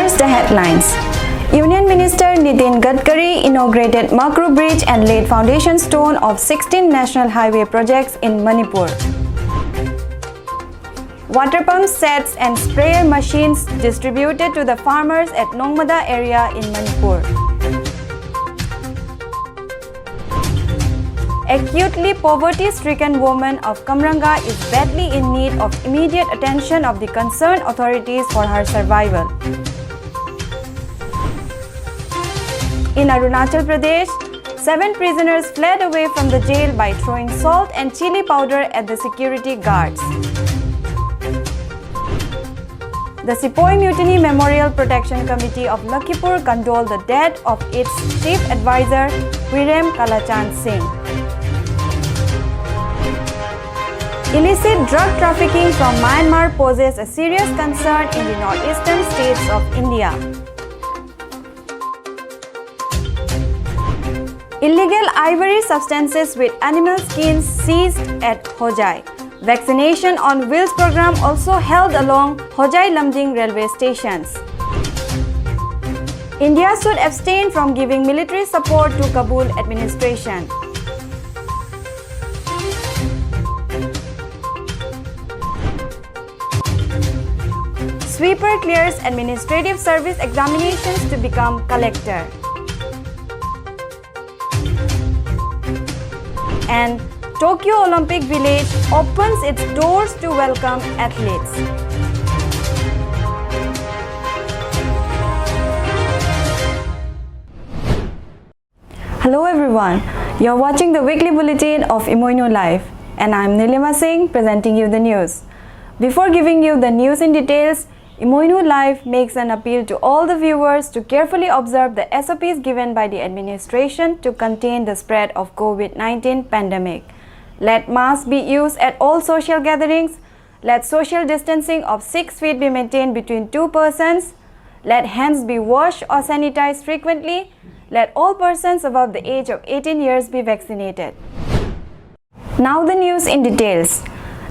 First, the headlines. Union Minister Nitin Gadkari inaugurated Makru Bridge and laid foundation stone of 16 national highway projects in Manipur. Water pump sets and sprayer machines distributed to the farmers at Nongmada area in Manipur. Acutely poverty-stricken woman of Kamranga is badly in need of immediate attention of the concerned authorities for her survival. In Arunachal Pradesh, 7 prisoners fled away from the jail by throwing salt and chili powder at the security guards. The Sepoy Mutiny Memorial Protection Committee of Lakhipur condoled the death of its chief advisor, Virem Kalachand Singh. Illicit drug trafficking from Myanmar poses a serious concern in the northeastern states of India. Illegal ivory substances with animal skins seized at Hojai. Vaccination on Wheels program also held along Hojai-Lamding railway stations. India should abstain from giving military support to Kabul administration. Sweeper clears administrative service examinations to become collector. And Tokyo Olympic Village opens its doors to welcome athletes. Hello everyone, you're watching the weekly bulletin of Emoinu Live and I'm Nilima Singh presenting you the news. Before giving you the news in details, Emoinu Live makes an appeal to all the viewers to carefully observe the SOPs given by the administration to contain the spread of COVID-19 pandemic. Let masks be used at all social gatherings. Let social distancing of 6 feet be maintained between 2 persons. Let hands be washed or sanitized frequently. Let all persons above the age of 18 years be vaccinated. Now the news in details.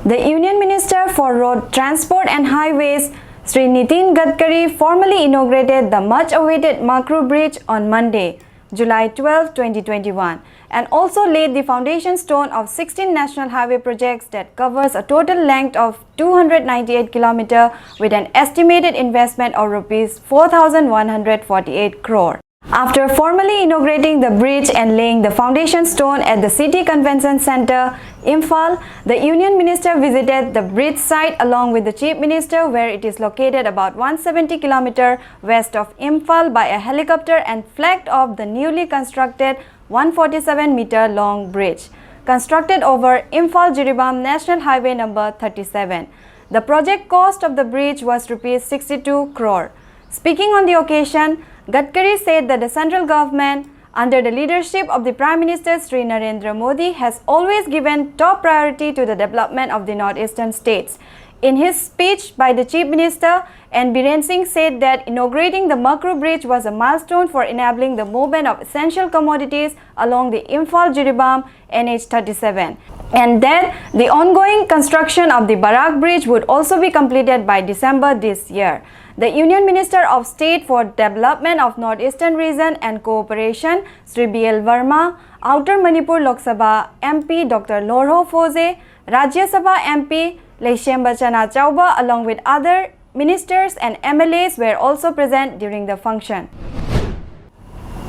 The Union Minister for Road Transport and Highways, Sri Nitin Gadkari, formally inaugurated the much-awaited Makru Bridge on Monday, July 12, 2021, and also laid the foundation stone of 16 national highway projects that covers a total length of 298 km with an estimated investment of Rs 4,148 crore. After formally inaugurating the bridge and laying the foundation stone at the City Convention Centre, Imphal, the Union Minister visited the bridge site along with the Chief Minister, where it is located about 170 km west of Imphal, by a helicopter and flagged off the newly constructed 147-meter long bridge, constructed over Imphal-Jiribam National Highway number 37. The project cost of the bridge was Rs 62 crore. Speaking on the occasion, Gadkari said that the central government, under the leadership of the Prime Minister Sri Narendra Modi, has always given top priority to the development of the northeastern states. In his speech by the Chief Minister, N. Biren Singh said that inaugurating the Makru Bridge was a milestone for enabling the movement of essential commodities along the Imphal-Jiribam NH37, and that the ongoing construction of the Barak Bridge would also be completed by December this year. The Union Minister of State for Development of Northeastern Region and Cooperation, Sri B.L. Verma, Outer Manipur Lok Sabha MP Dr. Lorho Foze, Rajya Sabha MP Leishem Bachana Chauba, along with other ministers and MLAs were also present during the function.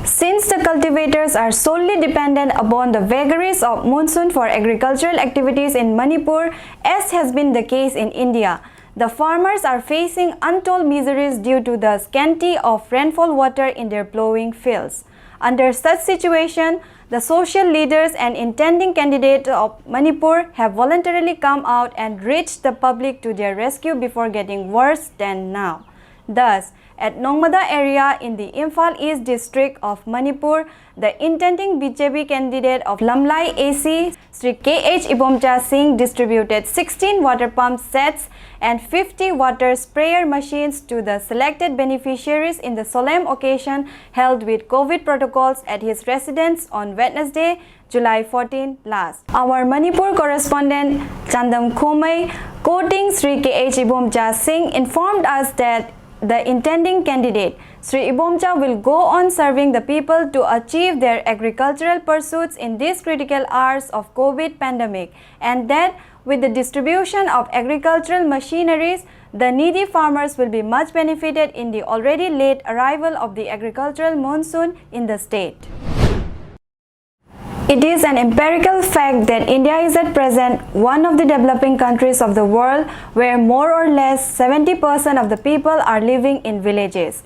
Since the cultivators are solely dependent upon the vagaries of monsoon for agricultural activities in Manipur, as has been the case in India, the farmers are facing untold miseries due to the scanty of rainfall water in their plowing fields. Under such situation, the social leaders and intending candidates of Manipur have voluntarily come out and reached the public to their rescue before getting worse than now. Thus, at Nongmada area in the Imphal East district of Manipur, the intending BJP candidate of Lamlai AC, Sri K.H. Ibomcha Singh, distributed 16 water pump sets and 50 water sprayer machines to the selected beneficiaries in the solemn occasion held with COVID protocols at his residence on Wednesday, July 14 last. Our Manipur correspondent Chandam Khomai, quoting Sri K.H. Ibomcha Singh, informed us that the intending candidate, Sri Ibomcha will go on serving the people to achieve their agricultural pursuits in these critical hours of COVID pandemic, and that with the distribution of agricultural machineries, the needy farmers will be much benefited in the already late arrival of the agricultural monsoon in the state. It is an empirical fact that India is at present one of the developing countries of the world where more or less 70% of the people are living in villages,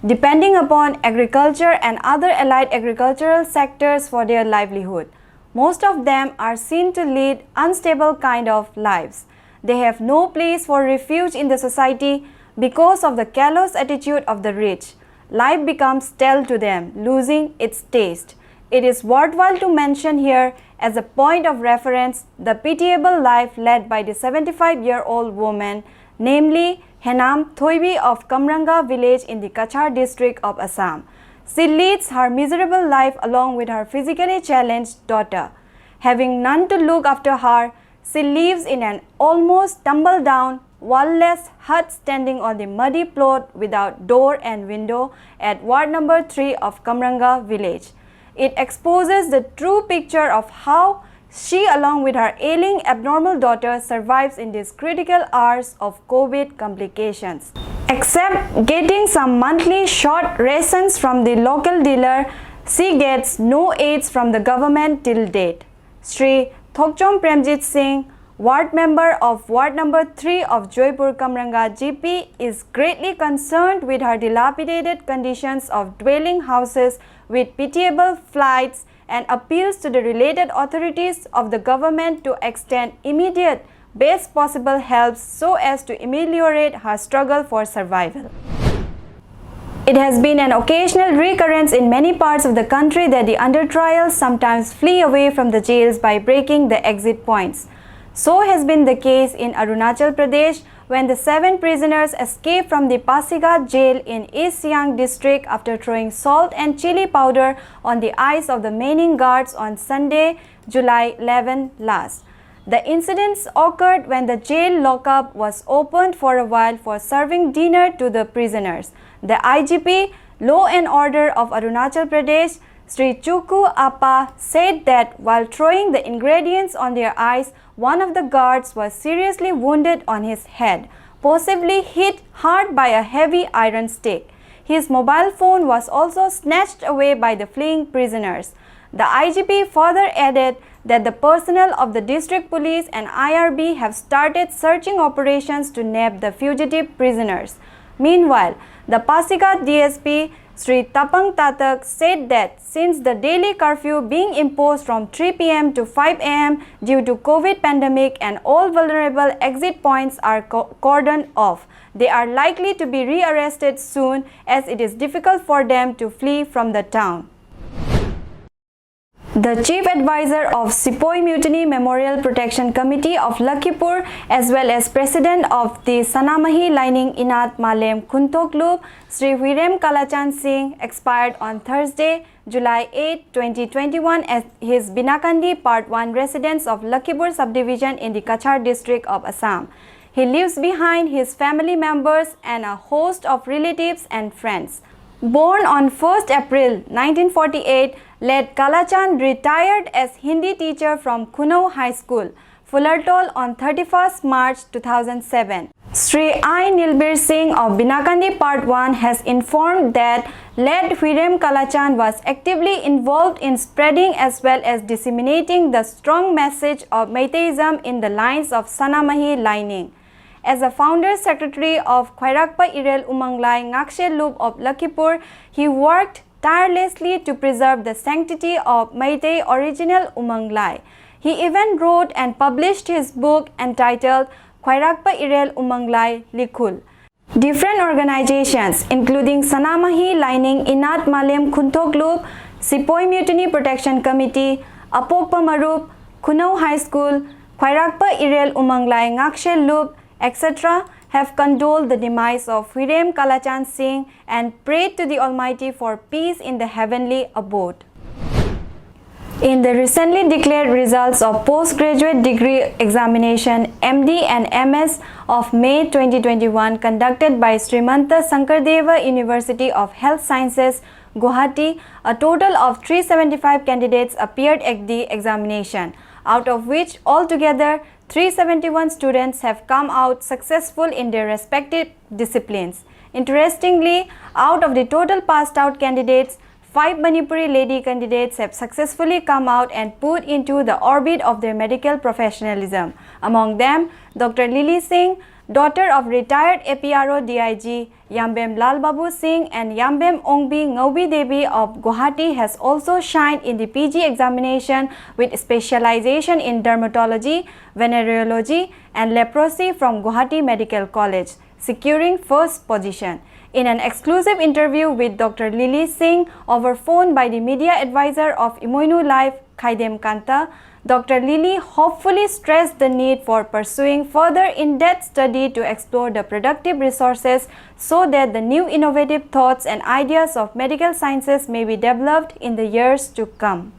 depending upon agriculture and other allied agricultural sectors for their livelihood. Most of them are seen to lead unstable kind of lives. They have no place for refuge in the society because of the callous attitude of the rich. Life becomes stale to them, losing its taste. It is worthwhile to mention here as a point of reference the pitiable life led by the 75-year-old woman, namely Henam Thoibi of Kamranga village in the Kachar district of Assam. She leads her miserable life along with her physically challenged daughter. Having none to look after her, she lives in an almost tumble-down, wall-less hut standing on the muddy plot without door and window at Ward number 3 of Kamranga village. It exposes the true picture of how she, along with her ailing abnormal daughter, survives in these critical hours of COVID complications. Except getting some monthly short rations from the local dealer, she gets no aids from the government till date. Sri Thokchom Premjit Singh, Ward member of Ward number 3 of Joypur Kamranga GP, is greatly concerned with her dilapidated conditions of dwelling houses with pitiable flights and appeals to the related authorities of the government to extend immediate best possible help so as to ameliorate her struggle for survival. It has been an occasional recurrence in many parts of the country that the under trials sometimes flee away from the jails by breaking the exit points. So has been the case in Arunachal Pradesh when the 7 prisoners escaped from the Pasigat jail in East Siang district after throwing salt and chili powder on the eyes of the maining guards on Sunday, July 11 last. The incidents occurred when the jail lockup was opened for a while for serving dinner to the prisoners. The IGP, Law and Order of Arunachal Pradesh, Sri Chuku Appa, said that while throwing the ingredients on their eyes, one of the guards was seriously wounded on his head, possibly hit hard by a heavy iron stick. His mobile phone was also snatched away by the fleeing prisoners. The IGP further added that the personnel of the district police and IRB have started searching operations to nab the fugitive prisoners. Meanwhile, the Pasigat DSP Sri Tapang Tatak said that since the daily curfew being imposed from 3 p.m. to 5 a.m. due to COVID pandemic and all vulnerable exit points are cordoned off, they are likely to be rearrested soon as it is difficult for them to flee from the town. The Chief Advisor of Sepoy Mutiny Memorial Protection Committee of Lakhipur as well as President of the Sanamahi Lining Inat Malem Khuntok Sri Huirem Kalachan Singh expired on Thursday, July 8, 2021 at his Binakandi Part 1 residence of Lakhipur subdivision in the Kachar district of Assam. He leaves behind his family members and a host of relatives and friends. Born on 1st April 1948, Led Kalachan retired as Hindi teacher from Kuno High School, Fulartol on 31st March 2007. Sri I. Nilbir Singh of Binakandi Part 1 has informed that Led Huirem Kalachan was actively involved in spreading as well as disseminating the strong message of Meiteism in the lines of Sanamahi Lining. As a founder secretary of Khairakpa Irel Umanglai Ngakshe Loop of Lakhipur, he worked tirelessly to preserve the sanctity of Meitei original Umanglai. He even wrote and published his book entitled Khairakpa Irel Umanglai Likhul. Different organizations including Sanamahi Lining Inat Malem Khuntok Loop, Sepoy Mutiny Protection Committee, Apokpa Marup, Kuno High School, Khairakpa Irel Umanglai Ngakshe Loop, etc. have condoled the demise of Huirem Kalachan Singh and prayed to the Almighty for peace in the heavenly abode. In the recently declared results of postgraduate degree examination MD and MS of May 2021 conducted by Srimanta Sankardeva University of Health Sciences, Guwahati, a total of 375 candidates appeared at the examination, out of which altogether 371 students have come out successful in their respective disciplines. Interestingly, out of the total passed out candidates, 5 Manipuri lady candidates have successfully come out and put into the orbit of their medical professionalism. Among them, Dr. Lily Singh, daughter of retired APRO DIG Yambem Lal Babu Singh and Yambem Ongbi Ngaubi Devi of Guwahati, has also shined in the PG examination with specialization in dermatology, venereology and leprosy from Guwahati Medical College, securing first position. In an exclusive interview with Dr. Lily Singh over phone by the media advisor of Emoinu Live, Khaidem Kanta, Dr. Lily hopefully stressed the need for pursuing further in-depth study to explore the productive resources so that the new innovative thoughts and ideas of medical sciences may be developed in the years to come.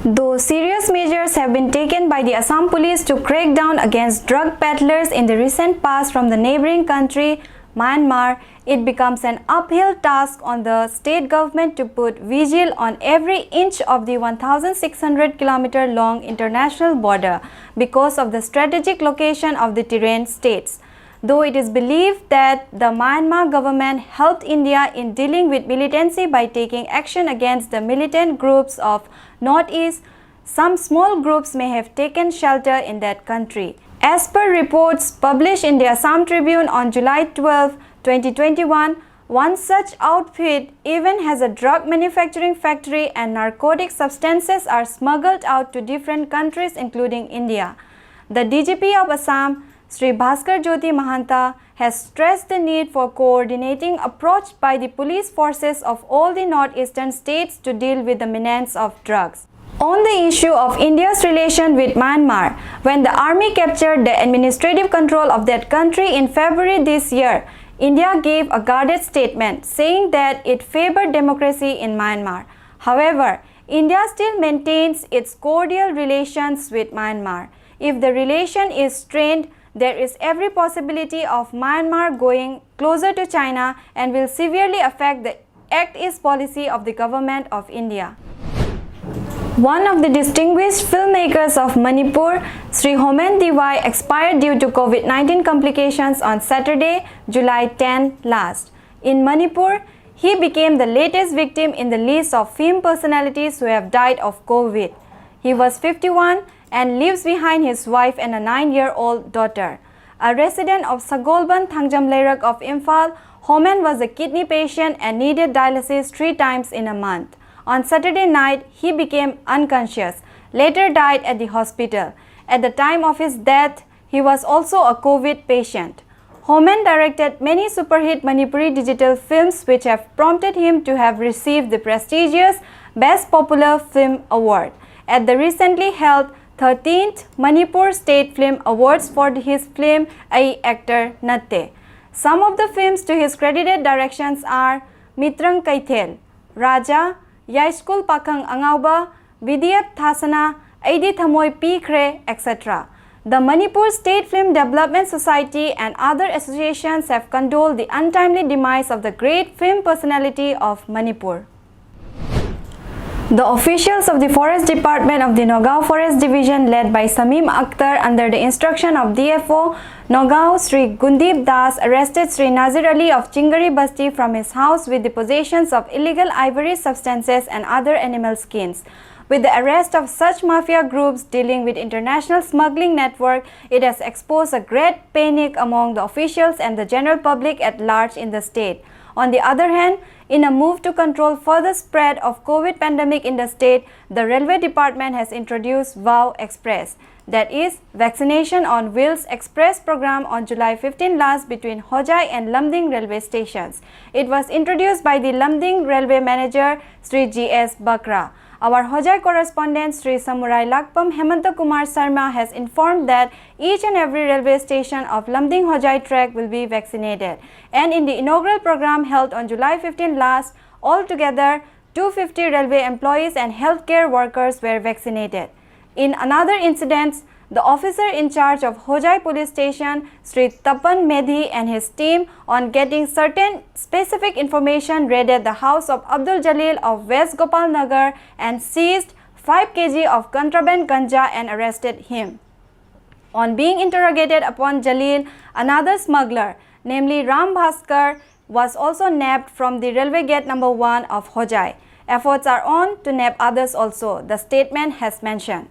Though serious measures have been taken by the Assam police to crack down against drug peddlers in the recent past from the neighboring country, Myanmar, it becomes an uphill task on the state government to put vigil on every inch of the 1,600-kilometer long international border because of the strategic location of the terrain states. Though it is believed that the Myanmar government helped India in dealing with militancy by taking action against the militant groups of Northeast, some small groups may have taken shelter in that country. As per reports published in the Assam Tribune on July 12, 2021, one such outfit even has a drug manufacturing factory and narcotic substances are smuggled out to different countries including India. The DGP of Assam, Sri Bhaskar Jyoti Mahanta, has stressed the need for coordinating approach by the police forces of all the northeastern states to deal with the menace of drugs. On the issue of India's relation with Myanmar, when the army captured the administrative control of that country in February this year, India gave a guarded statement saying that it favored democracy in Myanmar. However, India still maintains its cordial relations with Myanmar. If the relation is strained, there is every possibility of Myanmar going closer to China and will severely affect the Act East policy of the government of India. One of the distinguished filmmakers of Manipur, Sri Homen Diwai, expired due to COVID-19 complications on Saturday, July 10 last. In Manipur, he became the latest victim in the list of film personalities who have died of COVID. He was 51 and lives behind his wife and a 9-year-old daughter. A resident of Sagolban, Thangjamleirak of Imphal, Homen was a kidney patient and needed dialysis 3 times in a month. On Saturday night, he became unconscious, later died at the hospital. At the time of his death, he was also a COVID patient. Homen directed many superhit Manipuri digital films which have prompted him to have received the prestigious Best Popular Film Award at the recently held 13th Manipur State Film Awards for his film Ai Actor Natte. Some of the films to his credited directions are Mitrang Kaithel, Raja, Yaiskul Pakhang Angauba, Vidiyat Thasana, Aidi Thamoi Pikre, etc. The Manipur State Film Development Society and other associations have condoled the untimely demise of the great film personality of Manipur. The officials of the Forest Department of the Nagaon Forest Division led by Samim Akhtar under the instruction of DFO Nagaon Sri Gundip Das arrested Sri Nazir Ali of Chingari Basti from his house with the possessions of illegal ivory substances and other animal skins. With the arrest of such mafia groups dealing with international smuggling network, it has exposed a great panic among the officials and the general public at large in the state. On the other hand, in a move to control further spread of COVID pandemic in the state, the Railway Department has introduced VOW Express, that is, Vaccination on Wheels Express program on July 15 last between Hojai and Lamding railway stations. It was introduced by the Lamding railway manager Sri G.S. Bakra. Our Hojai correspondent Sri Samurai Lakpam Hemanta Kumar Sarma has informed that each and every railway station of Lamding Hojai track will be vaccinated. And in the inaugural program held on July 15 last, altogether 250 railway employees and healthcare workers were vaccinated. In another incident, the officer in charge of Hojai police station, Sri Tapan Medhi, and his team, on getting certain specific information, raided the house of Abdul Jalil of West Gopal Nagar and seized 5 kg of contraband ganja and arrested him. On being interrogated upon Jalil, another smuggler, namely Ram Bhaskar, was also nabbed from the railway gate number 1 of Hojai. Efforts are on to nab others also, the statement has mentioned.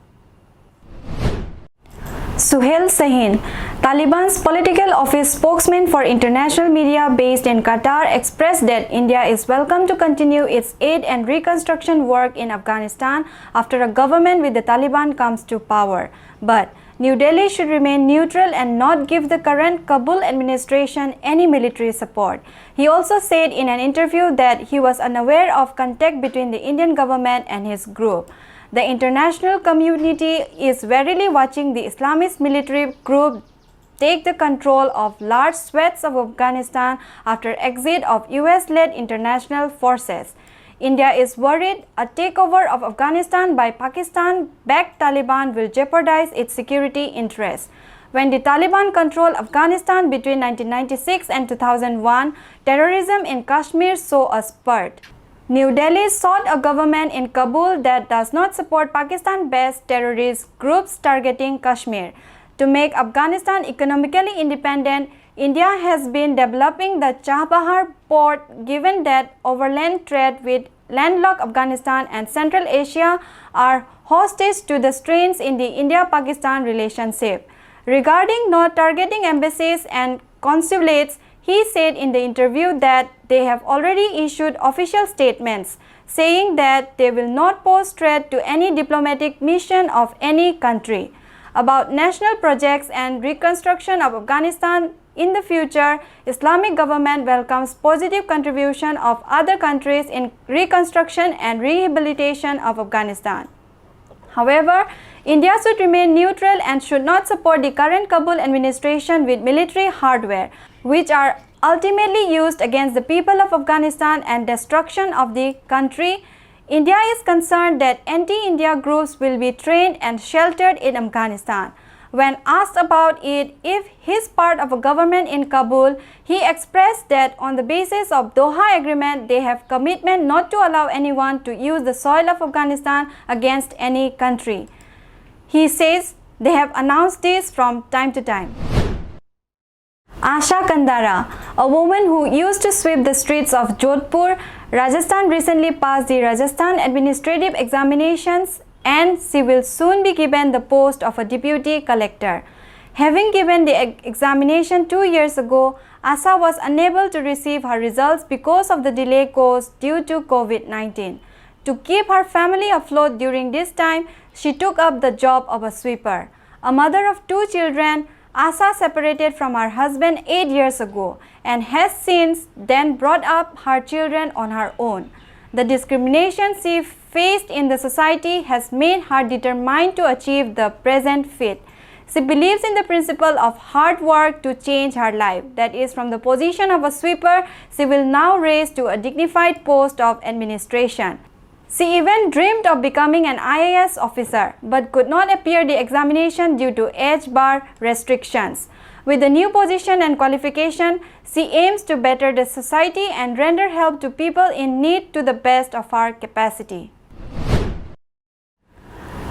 Suhail Sahin, Taliban's political office spokesman for international media based in Qatar, expressed that India is welcome to continue its aid and reconstruction work in Afghanistan after a government with the Taliban comes to power. But New Delhi should remain neutral and not give the current Kabul administration any military support. He also said in an interview that he was unaware of contact between the Indian government and his group. The international community is warily watching the Islamist military group take the control of large swaths of Afghanistan after exit of US-led international forces. India is worried a takeover of Afghanistan by Pakistan-backed Taliban will jeopardize its security interests. When the Taliban controlled Afghanistan between 1996 and 2001, terrorism in Kashmir saw a spurt. New Delhi sought a government in Kabul that does not support Pakistan-based terrorist groups targeting Kashmir. To make Afghanistan economically independent, India has been developing the Chabahar port, given that overland trade with landlocked Afghanistan and Central Asia are hostage to the strains in the India-Pakistan relationship. Regarding not targeting embassies and consulates, he said in the interview that they have already issued official statements saying that they will not pose threat to any diplomatic mission of any country. About national projects and reconstruction of Afghanistan in the future, Islamic government welcomes positive contribution of other countries in reconstruction and rehabilitation of Afghanistan. However, India should remain neutral and should not support the current Kabul administration with military hardware, which are ultimately used against the people of Afghanistan and destruction of the country. India is concerned that anti-India groups will be trained and sheltered in Afghanistan. When asked about it if he's part of a government in Kabul, he expressed that on the basis of Doha Agreement, they have commitment not to allow anyone to use the soil of Afghanistan against any country. He says they have announced this from time to time. Asha Kandara, a woman who used to sweep the streets of Jodhpur, Rajasthan, recently passed the Rajasthan administrative examinations and she will soon be given the post of a deputy collector. Having given the examination 2 years ago, Asha was unable to receive her results because of the delay caused due to COVID-19. To keep her family afloat during this time, she took up the job of a sweeper. A mother of 2 children, Asha separated from her husband 8 years ago and has since then brought up her children on her own. The discrimination she faced in the society has made her determined to achieve the present feat. She believes in the principle of hard work to change her life. That is, from the position of a sweeper, she will now rise to a dignified post of administration. She even dreamed of becoming an IAS officer, but could not appear the examination due to age bar restrictions. With the new position and qualification, she aims to better the society and render help to people in need to the best of her capacity.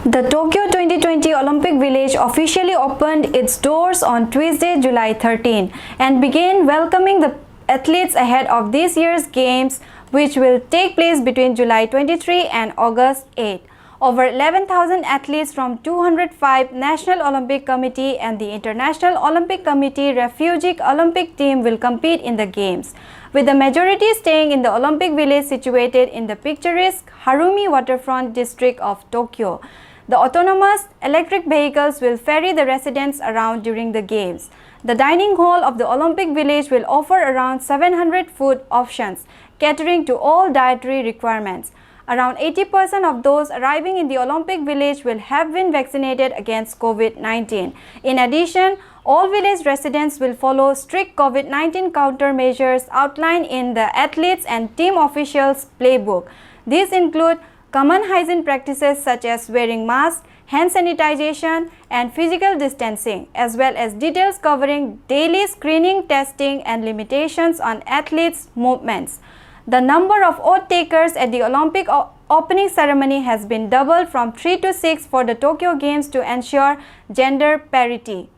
The Tokyo 2020 Olympic Village officially opened its doors on Tuesday, July 13, and began welcoming the athletes ahead of this year's Games, which will take place between July 23 and August 8. Over 11,000 athletes from 205 National Olympic Committee and the International Olympic Committee Refugee Olympic team will compete in the Games, with the majority staying in the Olympic Village situated in the picturesque Harumi waterfront district of Tokyo. The autonomous electric vehicles will ferry the residents around during the Games. The dining hall of the Olympic Village will offer around 700 food options, catering to all dietary requirements. Around 80% of those arriving in the Olympic Village will have been vaccinated against COVID-19. In addition, all village residents will follow strict COVID-19 countermeasures outlined in the athletes and team officials' playbook. These include common hygiene practices such as wearing masks, hand sanitization, and physical distancing, as well as details covering daily screening, testing, and limitations on athletes' movements. The number of oath takers at the Olympic opening ceremony has been doubled from 3 to 6 for the Tokyo Games to ensure gender parity.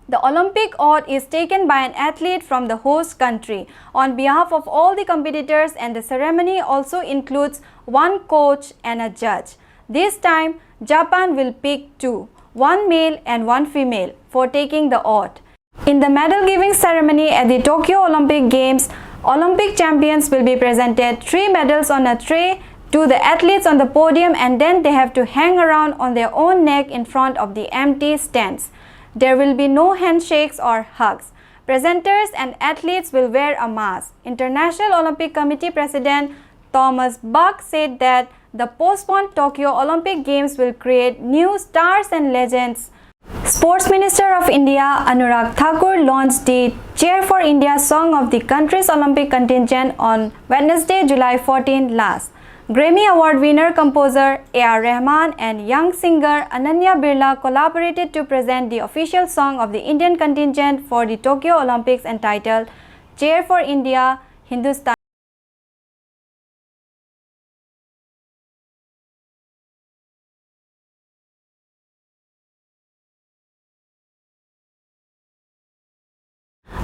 The Olympic oath is taken by an athlete from the host country on behalf of all the competitors, and the ceremony also includes one coach and a judge. This time, Japan will pick two, one male and one female, for taking the oath. In the medal giving ceremony at the Tokyo Olympic Games, Olympic champions will be presented 3 medals on a tray to the athletes on the podium, and then they have to hang around on their own neck in front of the empty stands. There will be no handshakes or hugs. Presenters and athletes will wear a mask. International Olympic Committee President Thomas Bach said that the postponed Tokyo Olympic Games will create new stars and legends. Sports Minister of India Anurag Thakur launched the Cheer for India song of the country's Olympic contingent on Wednesday, July 14 last. Grammy Award winner composer A.R. Rahman and young singer Ananya Birla collaborated to present the official song of the Indian contingent for the Tokyo Olympics, entitled Cheer for India, Hindustan.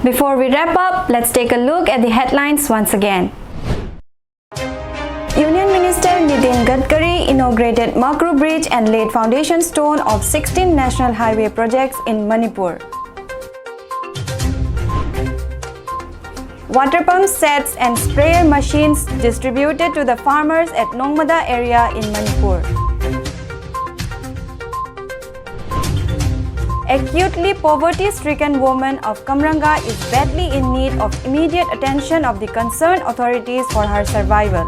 Before we wrap up, let's take a look at the headlines once again. Union Minister Nitin Gadkari inaugurated Makru Bridge and laid foundation stone of 16 national highway projects in Manipur. Water pump sets and sprayer machines distributed to the farmers at Nongmada area in Manipur. Acutely poverty-stricken woman of Kamranga is badly in need of immediate attention of the concerned authorities for her survival.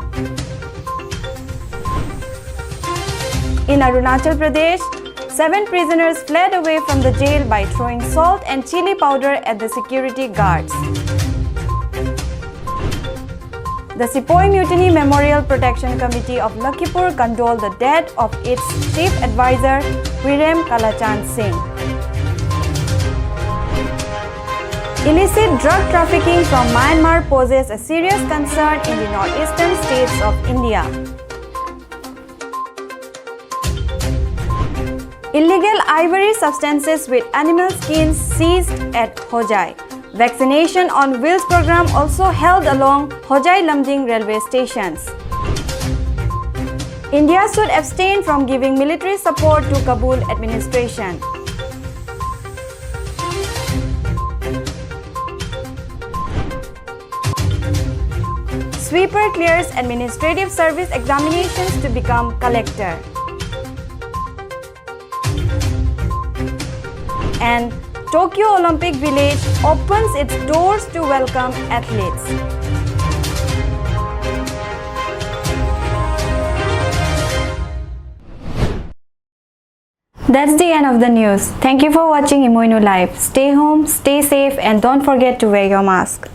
In Arunachal Pradesh, 7 prisoners fled away from the jail by throwing salt and chili powder at the security guards. The Sepoy Mutiny Memorial Protection Committee of Lakhipur condoled the death of its chief advisor, Virem Kalachand Singh. Illicit drug trafficking from Myanmar poses a serious concern in the northeastern states of India. Illegal ivory substances with animal skins seized at Hojai. Vaccination on Wheels program also held along Hojai-Lamding railway stations. India should abstain from giving military support to Kabul administration. Sweeper clears administrative service examinations to become collector. And Tokyo Olympic Village opens its doors to welcome athletes. That's the end of the news. Thank you for watching Emoinu Live. Stay home, stay safe, and don't forget to wear your mask.